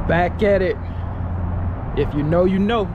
Back at it. If you know, you know.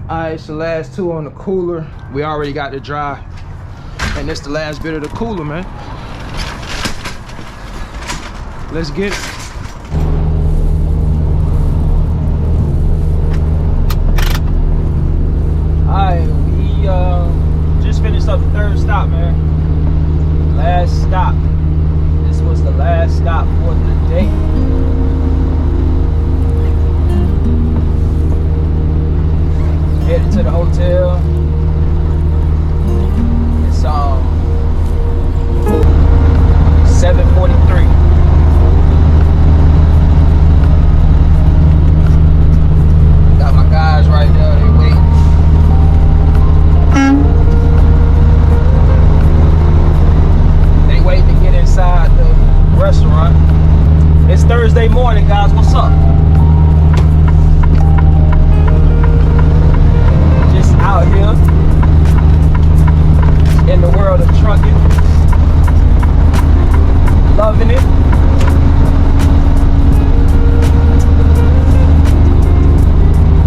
Alright, it's the last two on the cooler. We already got the dry. And this the last bit of the cooler, man. Let's get it. Alright, we just finished up the third stop, man. Last stop. This was the last stop for the day. Headed to the hotel. It's 7:43. Got my guys right there, they wait. They waiting to get inside the restaurant. It's Thursday morning, guys. What's up? Out here in the world of trucking, loving it.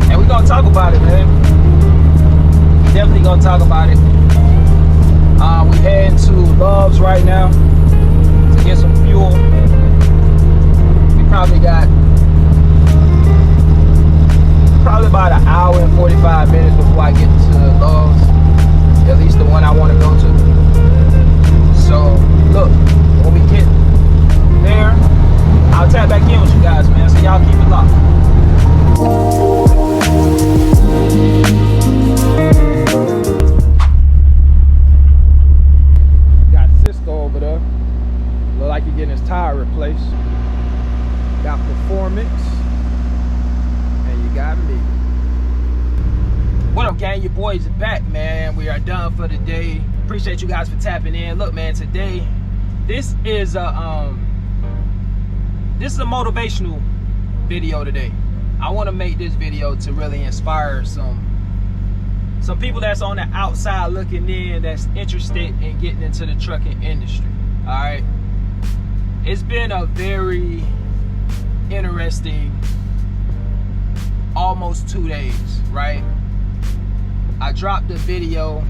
And we're gonna talk about it, man. Definitely gonna talk about it. We heading to Love's right now to get some fuel. We probably got about an hour and 45 minutes before I get to Love's, at least the one I want to go to. So look, when we get there, I'll tap back in with you guys, man, so y'all keep it locked. Got Cisco over there, look like he's getting his tire replaced. Got Performance, and you got me. What up, gang? Your boys are back, man. We are done for the day. Appreciate you guys for tapping in. Look, man, today this is a motivational video today. I want to make this video to really inspire some people that's on the outside looking in, that's interested in getting into the trucking industry. All right, it's been a very interesting almost 2 days, right? I dropped a video,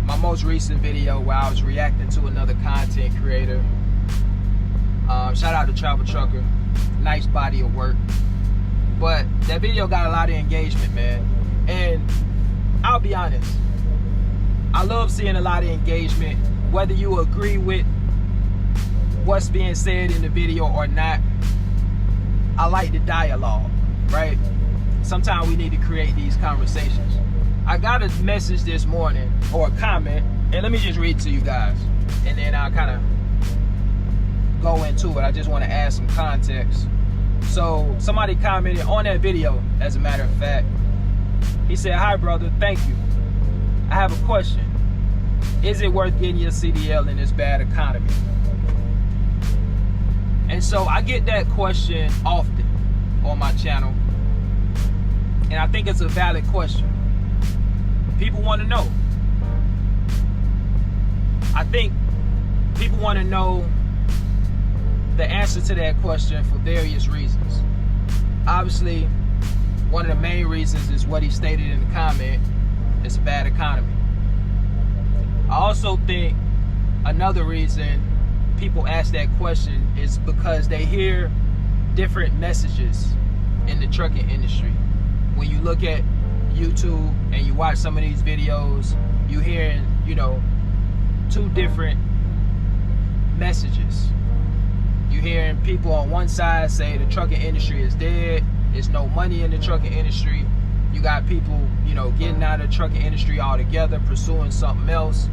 my most recent video, where I was reacting to another content creator. Shout out to Travel Trucker, nice body of work. But that video got a lot of engagement, man. And I'll be honest, I love seeing a lot of engagement, whether you agree with what's being said in the video or not. I like the dialogue, right? Sometimes we need to create these conversations. I got a message this morning, or a comment, and let me just read it to you guys, and then I'll kind of go into it. I just want to add some context. So somebody commented on that video, as a matter of fact. He said, "Hi brother, thank you. I have a question. Is it worth getting your CDL in this bad economy?" And so I get that question often on my channel. And I think it's a valid question. People want to know. I think people want to know the answer to that question for various reasons. Obviously, one of the main reasons is what he stated in the comment. It's a bad economy. I also think another reason people ask that question is because they hear different messages in the trucking industry. When you look at YouTube and you watch some of these videos, you hearing, two different messages. You hearing people on one side say the trucking industry is dead, there's no money in the trucking industry. You got people, getting out of the trucking industry altogether, pursuing something else.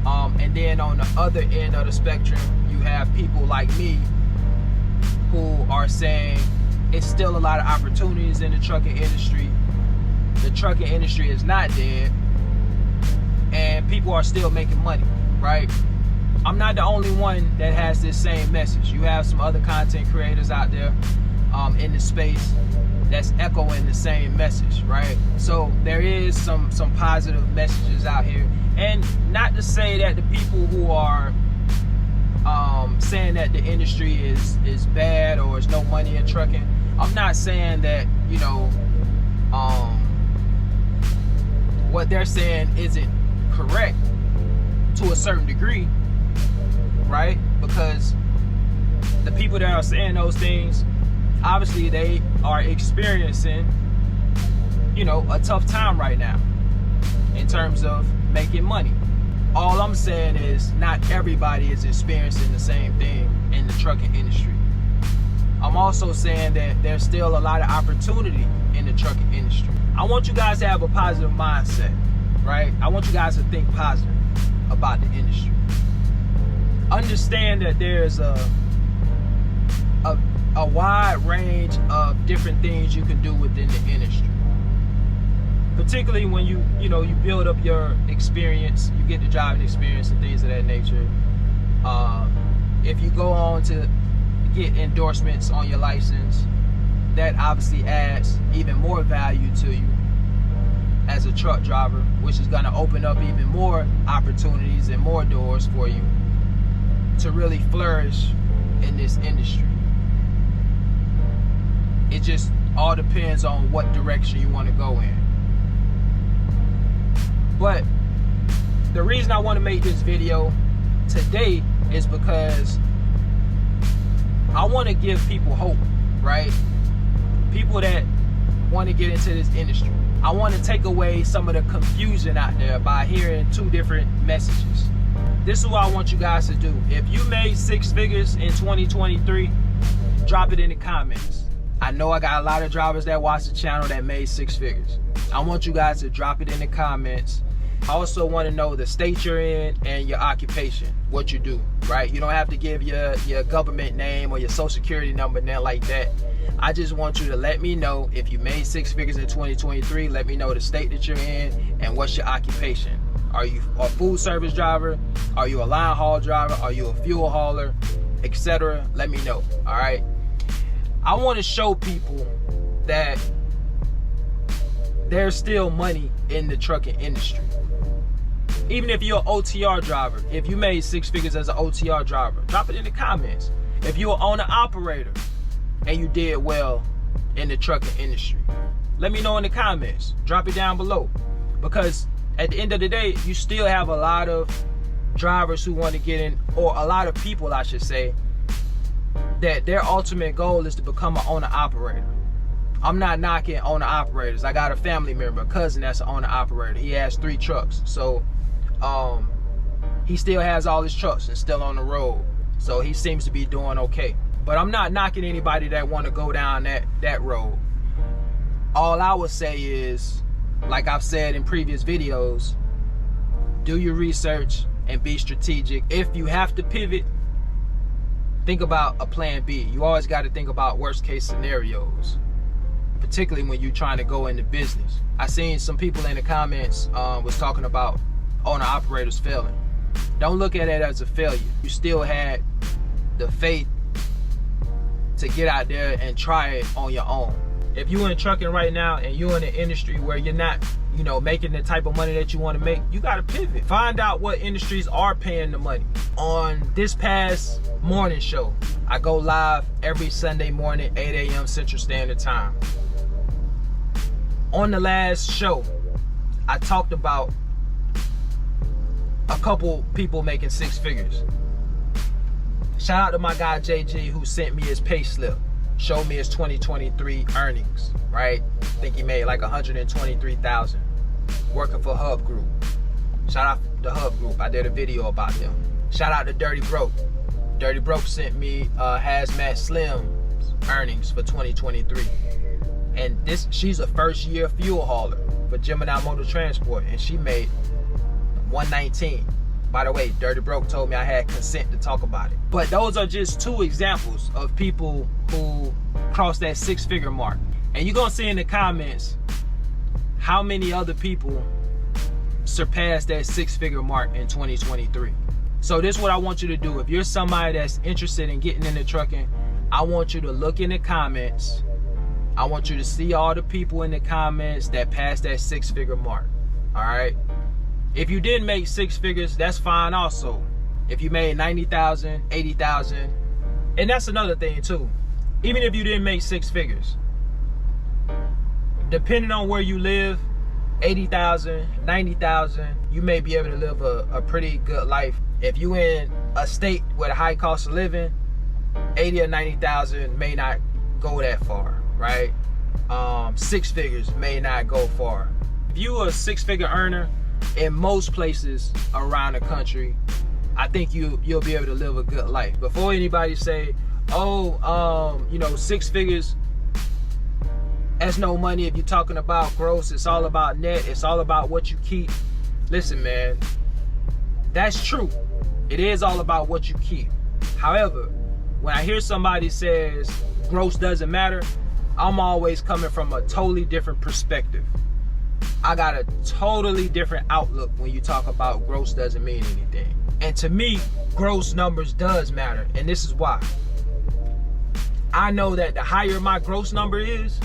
And then then on the other end of the spectrum, you have people like me who are saying it's still a lot of opportunities in the trucking industry. The trucking industry is not dead, and people are still making money, right? I'm not the only one that has this same message. You have some other content creators out there in the space that's echoing the same message, right? So there is some positive messages out here. And not to say that the people who are saying that the industry is bad or there's no money in trucking, I'm not saying that, you know, what they're saying isn't correct to a certain degree, right? Because the people that are saying those things, obviously they are experiencing, you know, a tough time right now in terms of making money. All I'm saying is not everybody is experiencing the same thing in the trucking industry. I'm also saying that there's still a lot of opportunity in the trucking industry. I want you guys to have a positive mindset, right? I want you guys to think positive about the industry. Understand that there's a wide range of different things you can do within the industry. Particularly when you build up your experience, you get the driving experience and things of that nature. If you go on to get endorsements on your license, that obviously adds even more value to you as a truck driver, which is going to open up even more opportunities and more doors for you to really flourish in this industry. It just all depends on what direction you want to go in. But the reason I want to make this video today is because I want to give people hope, right? People that want to get into this industry. I want to take away some of the confusion out there by hearing two different messages. This is what I want you guys to do. If you made 6 figures in 2023, drop it in the comments. I know I got a lot of drivers that watch the channel that made 6 figures. I want you guys to drop it in the comments. I also want to know the state you're in and your occupation, what you do, right? You don't have to give your government name or your social security number, nothing like that. I just want you to let me know if you made 6 figures in 2023. Let me know the state that you're in and what's your occupation. Are you a food service driver? Are you a line haul driver? Are you a fuel hauler, etc.? Let me know, all right? I want to show people that there's still money in the trucking industry. Even if you're an OTR driver, if you made 6 figures as an OTR driver, drop it in the comments. If you're an owner-operator and you did well in the trucking industry, let me know in the comments. Drop it down below. Because at the end of the day, you still have a lot of drivers who want to get in, or a lot of people, I should say, that their ultimate goal is to become an owner-operator. I'm not knocking owner-operators. I got a family member, a cousin that's an owner-operator. He has 3 trucks. So he still has all his trucks and still on the road. So he seems to be doing okay. But I'm not knocking anybody that want to go down that road. All I would say is, like I've said in previous videos, do your research and be strategic. If you have to pivot, think about a plan B. You always got to think about worst case scenarios, particularly when you're trying to go into business. I seen some people in the comments was talking about owner operators failing. Don't look at it as a failure. You still had the faith to get out there and try it on your own. If you're in trucking right now and you're in an industry where you're not, making the type of money that you want to make, you got to pivot. Find out what industries are paying the money. On this past morning show, I go live every Sunday morning, 8 a.m. Central Standard Time. On the last show, I talked about a couple people making 6 figures. Shout out to my guy JG, who sent me his pay slip, showed me his 2023 earnings, right? I think he made like $123,000 working for Hub Group. Shout out to Hub Group. I did a video about them. Shout out to Dirty Broke. Dirty Broke sent me Hazmat Slim's earnings for 2023. And she's a first year fuel hauler for Gemini Motor Transport, and she made $119,000. By the way, Dirty Broke told me I had consent to talk about it. But those are just 2 examples of people who cross that 6-figure mark. And you're gonna see in the comments how many other people surpassed that 6-figure mark in 2023. So this is what I want you to do. If you're somebody that's interested in getting into trucking, I want you to look in the comments. I want you to see all the people in the comments that passed that 6-figure mark. All right. If you didn't make 6 figures, that's fine also. If you made 90,000, 80,000, and that's another thing too. Even if you didn't make 6 figures, depending on where you live, 80,000, 90,000, you may be able to live a pretty good life. If you in a state with a high cost of living, 80 or 90,000 may not go that far, right? 6 figures may not go far. If you are a 6-figure earner in most places around the country, I think you'll be able to live a good life. Before anybody say, oh, you know, 6 figures, that's no money. If you're talking about gross, it's all about net. It's all about what you keep. Listen, man, that's true. It is all about what you keep. However, when I hear somebody says gross doesn't matter, I'm always coming from a totally different perspective. I got a totally different outlook when you talk about gross doesn't mean anything. And to me, gross numbers does matter. And this is why. I know that the higher my gross number is,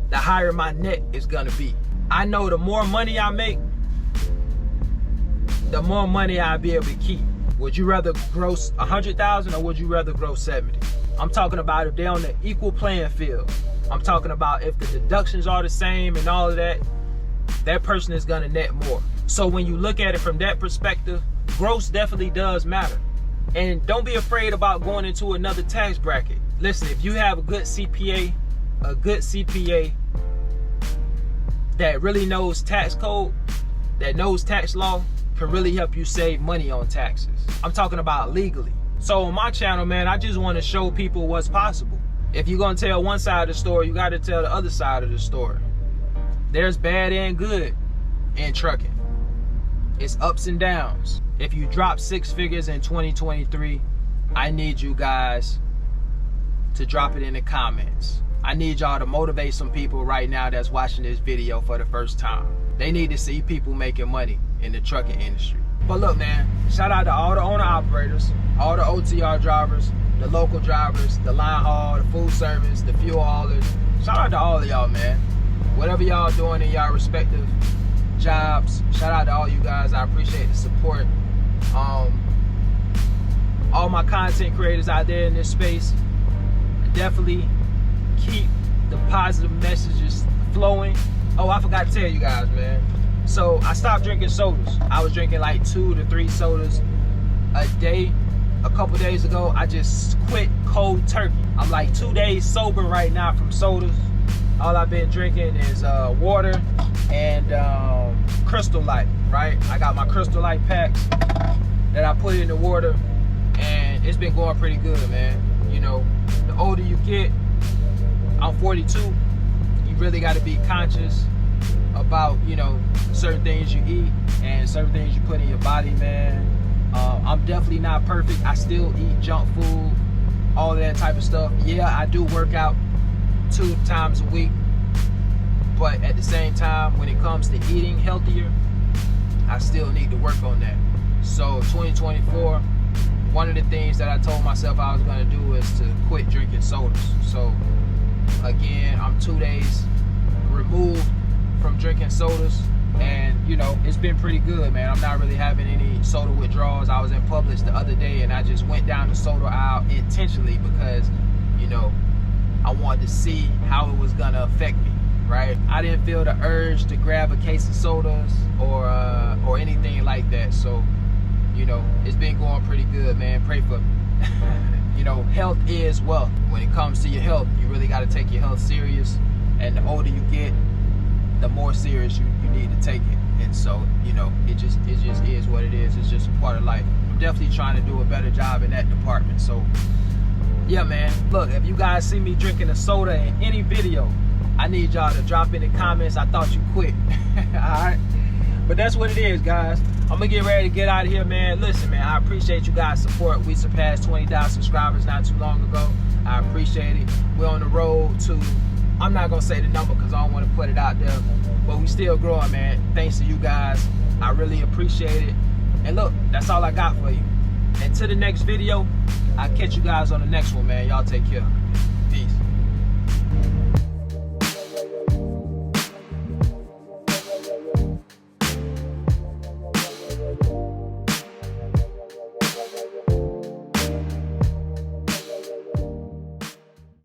the higher my net is gonna be. I know the more money I make, the more money I'll be able to keep. Would you rather gross 100,000 or would you rather gross 70? I'm talking about if they're on the equal playing field. I'm talking about if the deductions are the same and all of that, that person is gonna net more. So when you look at it from that perspective, gross definitely does matter. And don't be afraid about going into another tax bracket. Listen, if you have a good CPA that really knows tax code, that knows tax law, can really help you save money on taxes. I'm talking about legally. So on my channel, man, I just want to show people what's possible. If you're gonna tell one side of the story, you got to tell the other side of the story. There's bad and good in trucking. It's ups and downs. If you drop 6 figures in 2023, I need you guys to drop it in the comments. I need y'all to motivate some people right now that's watching this video for the first time. They need to see people making money in the trucking industry. But look, man, shout out to all the owner operators, all the OTR drivers, the local drivers, the line haul, the food service, the fuel haulers. Shout out to all of y'all, man. Whatever y'all doing in y'all respective jobs, shout out to all you guys. I appreciate the support. All my content creators out there in this space, definitely keep the positive messages flowing. Oh, I forgot to tell you guys, man. So I stopped drinking sodas. I was drinking like 2 to 3 sodas a day. A couple days ago, I just quit cold turkey. I'm like 2 days sober right now from sodas. All I've been drinking is water and Crystal Light, right? I got my Crystal Light packs that I put in the water, and it's been going pretty good, man. You know, the older you get, I'm 42, you really got to be conscious about, you know, certain things you eat and certain things you put in your body, man. I'm definitely not perfect. I still eat junk food, all of that type of stuff. Yeah, I do work out 2 times a week, but at the same time, when it comes to eating healthier, I still need to work on that. So 2024, one of the things that I told myself I was gonna do is to quit drinking sodas. So again, I'm 2 days removed from drinking sodas, and you know, it's been pretty good, man. I'm not really having any soda withdrawals. I was in Publix the other day and I just went down the soda aisle intentionally because, you know, I wanted to see how it was gonna affect me, right? I didn't feel the urge to grab a case of sodas or anything like that. So, you know, it's been going pretty good, man. Pray for me. You know, health is wealth. When it comes to your health, you really got to take your health serious. And the older you get, the more serious you need to take it. And so, you know, it just is what it is. It's just a part of life. I'm definitely trying to do a better job in that department. So, yeah, man. Look, if you guys see me drinking a soda in any video, I need y'all to drop in the comments, I thought you quit. All right? But that's what it is, guys. I'm gonna get ready to get out of here, man. Listen, man, I appreciate you guys' support. We surpassed 20,000 subscribers not too long ago. I appreciate it. We're on the road to, I'm not gonna say the number because I don't want to put it out there, but we still growing, man. Thanks to you guys. I really appreciate it. And look, that's all I got for you. Until the next video, I'll catch you guys on the next one, man. Y'all take care. Peace.